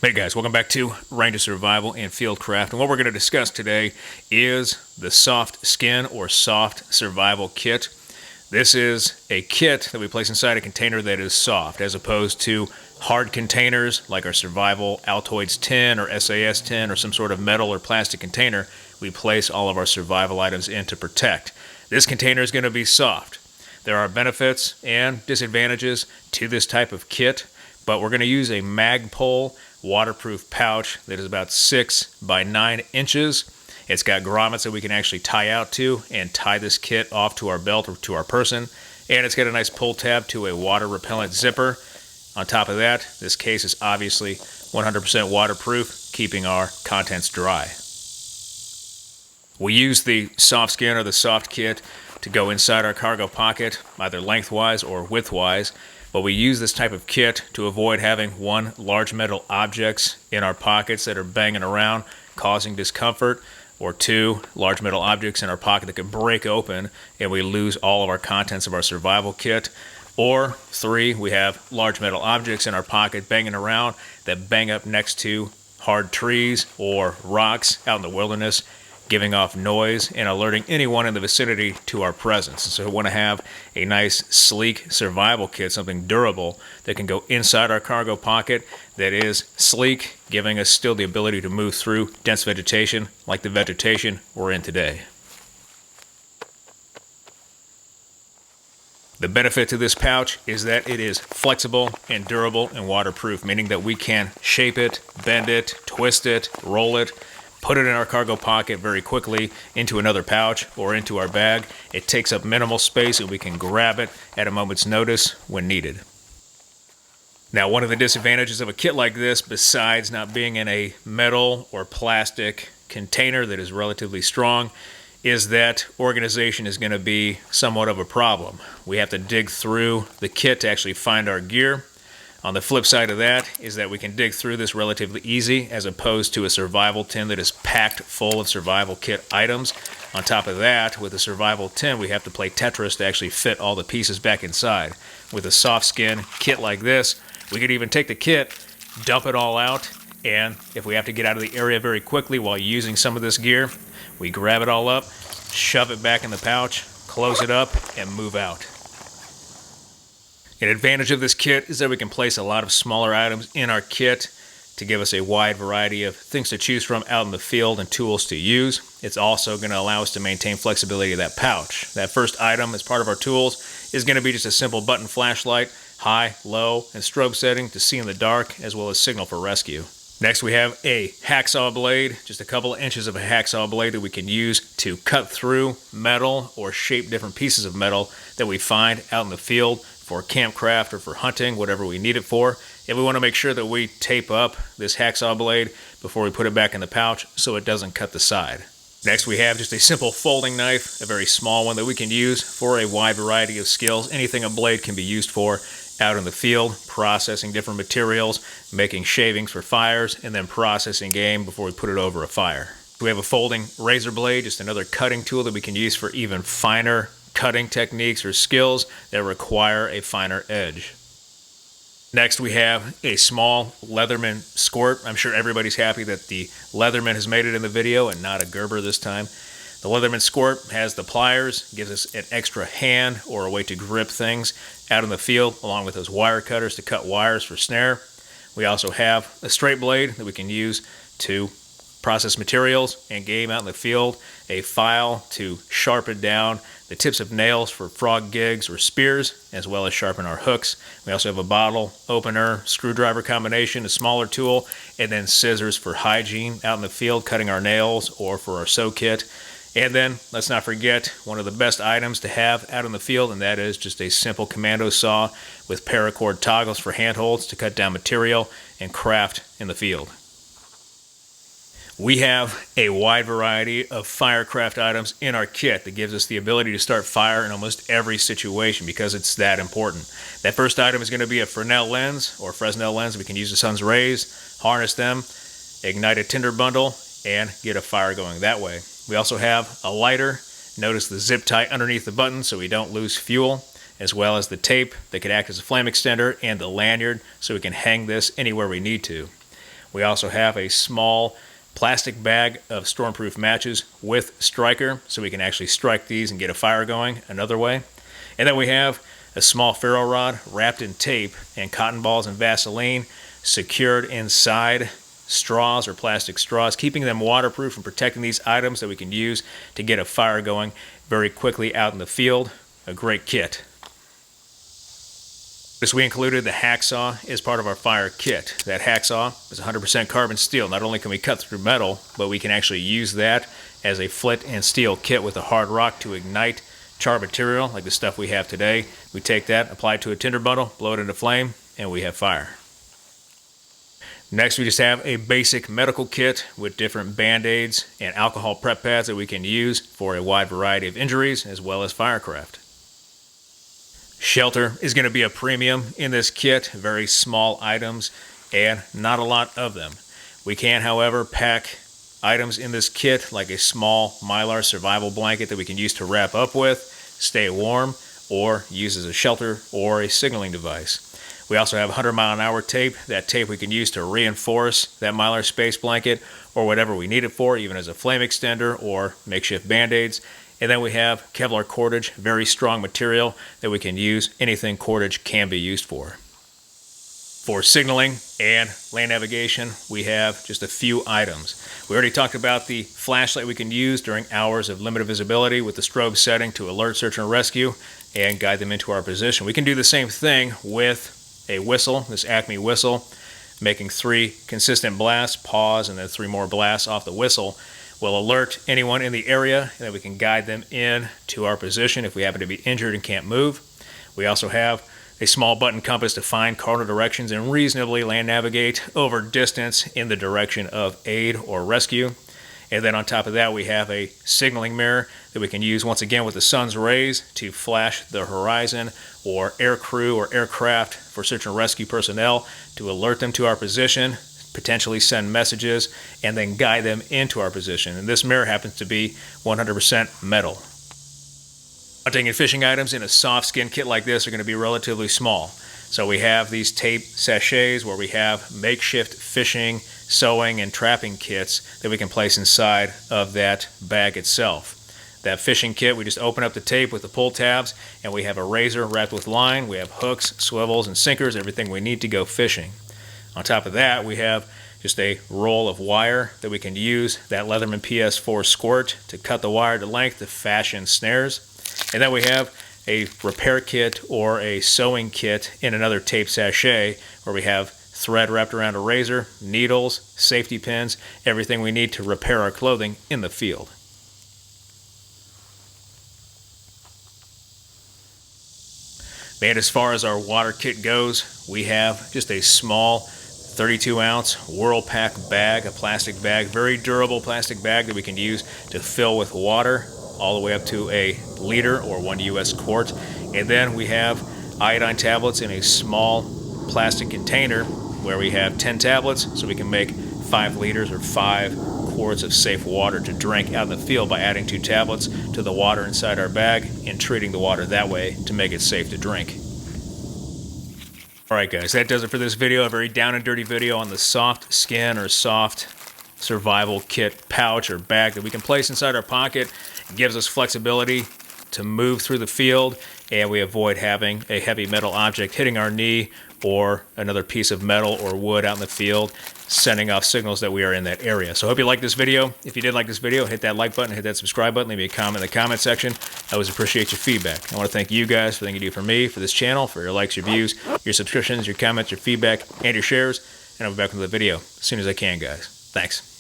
Hey guys, welcome back to Ranger Survival and Fieldcraft, and what we're going to discuss today is the soft skin or soft survival kit. This is a kit that we place inside a container that is soft, as opposed to hard containers like our survival Altoids tin or SAS tin or some sort of metal or plastic container we place all of our survival items in to protect. This container is going to be soft. There are benefits and disadvantages to this type of kit, but we're going to use a Magpul waterproof pouch that is about 6 by 9 inches. It's got grommets that we can actually tie out to and tie this kit off to our belt or to our person. And it's got a nice pull tab to a water repellent zipper. On top of that, this case is obviously 100% waterproof, keeping our contents dry. We use the soft skin or the soft kit to go inside our cargo pocket, either lengthwise or widthwise. But we use this type of kit to avoid having one, large metal objects in our pockets that are banging around, causing discomfort, or two, large metal objects in our pocket that can break open and we lose all of our contents of our survival kit. Or three, we have large metal objects in our pocket banging around that bang up next to hard trees or rocks out in the wilderness, giving off noise and alerting anyone in the vicinity to our presence. So we want to have a nice, sleek survival kit, something durable that can go inside our cargo pocket that is sleek, giving us still the ability to move through dense vegetation like the vegetation we're in today. The benefit to this pouch is that it is flexible and durable and waterproof, meaning that we can shape it, bend it, twist it, roll it, put it in our cargo pocket very quickly into another pouch or into our bag. It takes up minimal space and we can grab it at a moment's notice when needed. Now, one of the disadvantages of a kit like this, besides not being in a metal or plastic container that is relatively strong, is that organization is going to be somewhat of a problem. We have to dig through the kit to actually find our gear. On the flip side of that is that we can dig through this relatively easy as opposed to a survival tin that is packed full of survival kit items. On top of that, with a survival tin, we have to play Tetris to actually fit all the pieces back inside. With a soft skin kit like this, we could even take the kit, dump it all out, and if we have to get out of the area very quickly while using some of this gear, we grab it all up, shove it back in the pouch, close it up, and move out. An advantage of this kit is that we can place a lot of smaller items in our kit to give us a wide variety of things to choose from out in the field and tools to use. It's also going to allow us to maintain flexibility of that pouch. That first item as part of our tools is going to be just a simple button flashlight, high, low, and strobe setting to see in the dark, as well as signal for rescue. Next, we have a hacksaw blade, just a couple of inches of a hacksaw blade that we can use to cut through metal or shape different pieces of metal that we find out in the field for campcraft or for hunting, whatever we need it for. And we want to make sure that we tape up this hacksaw blade before we put it back in the pouch so it doesn't cut the side. Next, we have just a simple folding knife, a very small one that we can use for a wide variety of skills. Anything a blade can be used for out in the field, processing different materials, making shavings for fires, and then processing game before we put it over a fire. We have a folding razor blade, just another cutting tool that we can use for even finer cutting techniques or skills that require a finer edge. Next, we have a small Leatherman squirt. I'm sure everybody's happy that the Leatherman has made it in the video and not a Gerber this time. The Leatherman squirt has the pliers, gives us an extra hand or a way to grip things out in the field, along with those wire cutters to cut wires for snare. We also have a straight blade that we can use to process materials and game out in the field, a file to sharpen down the tips of nails for frog gigs or spears, as well as sharpen our hooks. We also have a bottle opener, screwdriver combination, a smaller tool, and then scissors for hygiene out in the field, cutting our nails or for our sew kit. And then, let's not forget, one of the best items to have out in the field, and that is just a simple commando saw with paracord toggles for handholds to cut down material and craft in the field. We have a wide variety of Firecraft items in our kit that gives us the ability to start fire in almost every situation because it's that important. That first item is going to be a Fresnel lens or Fresnel lens. We can use the sun's rays, harness them, ignite a tinder bundle, and get a fire going that way. We also have a lighter. Notice the zip tie underneath the button so we don't lose fuel, as well as the tape that could act as a flame extender and the lanyard so we can hang this anywhere we need to. We also have a small plastic bag of stormproof matches with striker, so we can actually strike these and get a fire going another way. And then we have a small ferro rod wrapped in tape and cotton balls and Vaseline secured inside straws or plastic straws, keeping them waterproof and protecting these items that we can use to get a fire going very quickly out in the field. A great kit. This we included the hacksaw as part of our fire kit. That hacksaw is 100% carbon steel. Not only can we cut through metal, but we can actually use that as a flint and steel kit with a hard rock to ignite char material like the stuff we have today. We take that, apply it to a tinder bundle, blow it into flame, and we have fire. Next, we just have a basic medical kit with different band-aids and alcohol prep pads that we can use for a wide variety of injuries as well as Firecraft. Shelter is going to be a premium in this kit, very small items and not a lot of them. We can, however, pack items in this kit like a small Mylar survival blanket that we can use to wrap up with, stay warm, or use as a shelter or a signaling device. We also have 100-mile-an-hour tape. That tape we can use to reinforce that Mylar space blanket or whatever we need it for, even as a flame extender or makeshift band-aids. And then we have Kevlar cordage, very strong material that we can use. Anything cordage can be used for. For signaling and land navigation, we have just a few items. We already talked about the flashlight we can use during hours of limited visibility with the strobe setting to alert search and rescue and guide them into our position. We can do the same thing with a whistle, this Acme whistle, making 3 consistent blasts, pause, and then 3 more blasts off the whistle will alert anyone in the area, and then we can guide them in to our position if we happen to be injured and can't move. We also have a small button compass to find cardinal directions and reasonably land navigate over distance in the direction of aid or rescue. And then on top of that, we have a signaling mirror that we can use once again with the sun's rays to flash the horizon or air crew or aircraft for search and rescue personnel to alert them to our position, potentially send messages, and then guide them into our position. And this mirror happens to be 100% metal. Hunting and fishing items in a soft skin kit like this are going to be relatively small. So we have these tape sachets where we have makeshift fishing, sewing, and trapping kits that we can place inside of that bag itself. That fishing kit, we just open up the tape with the pull tabs, and we have a razor wrapped with line. We have hooks, swivels, and sinkers, everything we need to go fishing. On top of that, we have just a roll of wire that we can use, that Leatherman PS4 squirt, to cut the wire to length to fashion snares. And then we have a repair kit or a sewing kit in another tape sachet where we have thread wrapped around a razor, needles, safety pins, everything we need to repair our clothing in the field. And as far as our water kit goes, we have just a small 32-ounce Whirlpack bag, a plastic bag, very durable plastic bag that we can use to fill with water all the way up to a liter or 1 U.S. quart. And then we have iodine tablets in a small plastic container where we have 10 tablets, so we can make 5 liters or 5 quarts of safe water to drink out in the field by adding 2 tablets to the water inside our bag and treating the water that way to make it safe to drink. Alright guys, that does it for this video, a very down and dirty video on the soft skin or soft survival kit pouch or bag that we can place inside our pocket. It gives us flexibility to move through the field, and we avoid having a heavy metal object hitting our knee or another piece of metal or wood out in the field, sending off signals that we are in that area. So I hope you liked this video. If you did like this video, hit that like button, hit that subscribe button, leave me a comment in the comment section. I always appreciate your feedback. I want to thank you guys for everything you do for me, for this channel, for your likes, your views, your subscriptions, your comments, your feedback, and your shares. And I'll be back with the video as soon as I can, guys. Thanks.